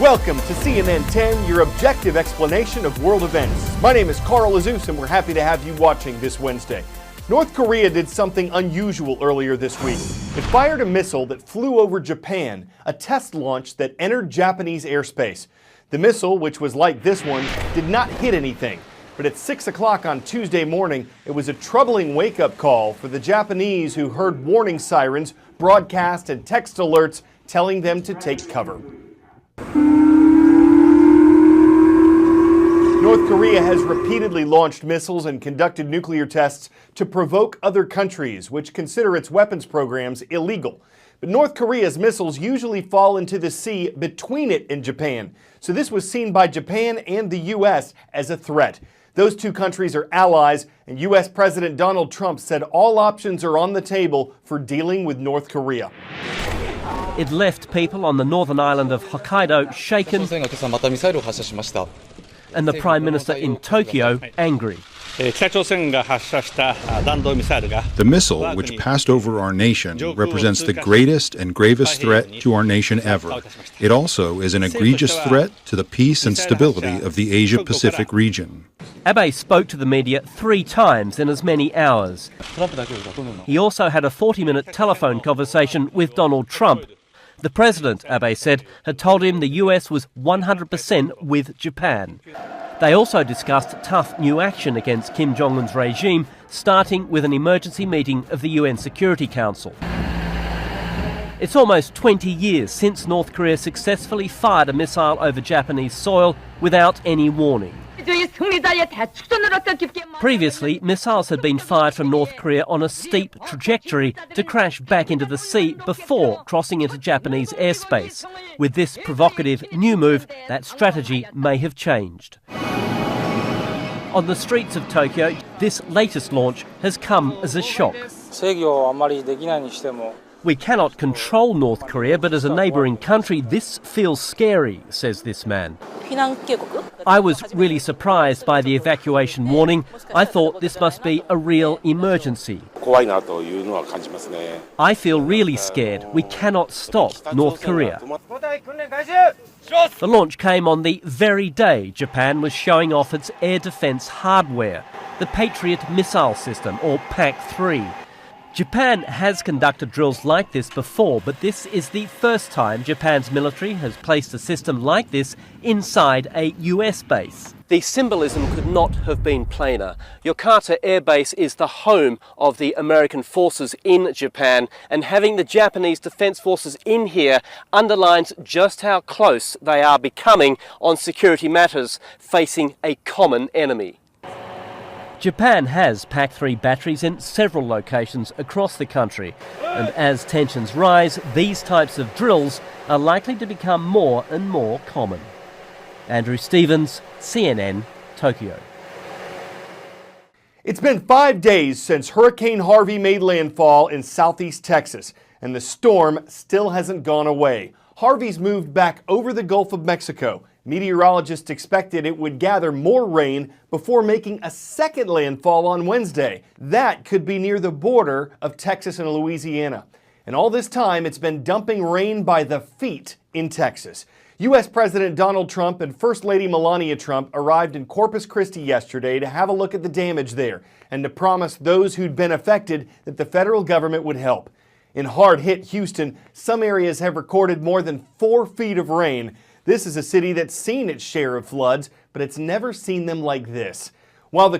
Welcome to CNN 10, your objective explanation of world events. My name is Carl Azus, and we're happy to have you watching this Wednesday. North Korea did something unusual earlier this week. It fired a missile that flew over Japan, a test launch that entered Japanese airspace. The missile, which was like this one, did not hit anything. But at 6 o'clock on Tuesday morning, it was a troubling wake-up call for the Japanese who heard warning sirens, broadcast and text alerts telling them to take cover. North Korea has repeatedly launched missiles and conducted nuclear tests to provoke other countries, which consider its weapons programs illegal. But North Korea's missiles usually fall into the sea between it and Japan. So this was seen by Japan and the U.S. as a threat. Those two countries are allies, and U.S. President Donald Trump said all options are on the table for dealing with North Korea. It left people on the northern island of Hokkaido shaken, and the Prime Minister in Tokyo angry. The missile, which passed over our nation, represents the greatest and gravest threat to our nation ever. It also is an egregious threat to the peace and stability of the Asia-Pacific region. Abe spoke to the media 3 times in as many hours. He also had a 40-minute telephone conversation with Donald Trump. The president, Abe said, had told him the US was 100% with Japan. They also discussed tough new action against Kim Jong-un's regime, starting with an emergency meeting of the UN Security Council. It's almost 20 years since North Korea successfully fired a missile over Japanese soil without any warning. Previously, missiles had been fired from North Korea on a steep trajectory to crash back into the sea before crossing into Japanese airspace. With this provocative new move, that strategy may have changed. On the streets of Tokyo, this latest launch has come as a shock. We cannot control North Korea, but as a neighbouring country, this feels scary, says this man. I was really surprised by the evacuation warning. I thought this must be a real emergency. I feel really scared. We cannot stop North Korea. The launch came on the very day Japan was showing off its air defence hardware, the Patriot missile system, or PAC-3. Japan has conducted drills like this before, but this is the first time Japan's military has placed a system like this inside a US base. The symbolism could not have been plainer. Yokata Air Base is the home of the American forces in Japan, and having the Japanese Defence Forces in here underlines just how close they are becoming on security matters, facing a common enemy. Japan has PAC-3 batteries in several locations across the country, and as tensions rise, these types of drills are likely to become more and more common. Andrew Stevens, CNN, Tokyo. It's been 5 days since Hurricane Harvey made landfall in southeast Texas, and the storm still hasn't gone away. Harvey's moved back over the Gulf of Mexico. Meteorologists expected it would gather more rain before making a second landfall on Wednesday. That could be near the border of Texas and Louisiana. And all this time, it's been dumping rain by the feet in Texas. U.S. President Donald Trump and First Lady Melania Trump arrived in Corpus Christi yesterday to have a look at the damage there and to promise those who'd been affected that the federal government would help. In hard-hit Houston, some areas have recorded more than 4 feet of rain. This is a city that's seen its share of floods, but it's never seen them like this. While the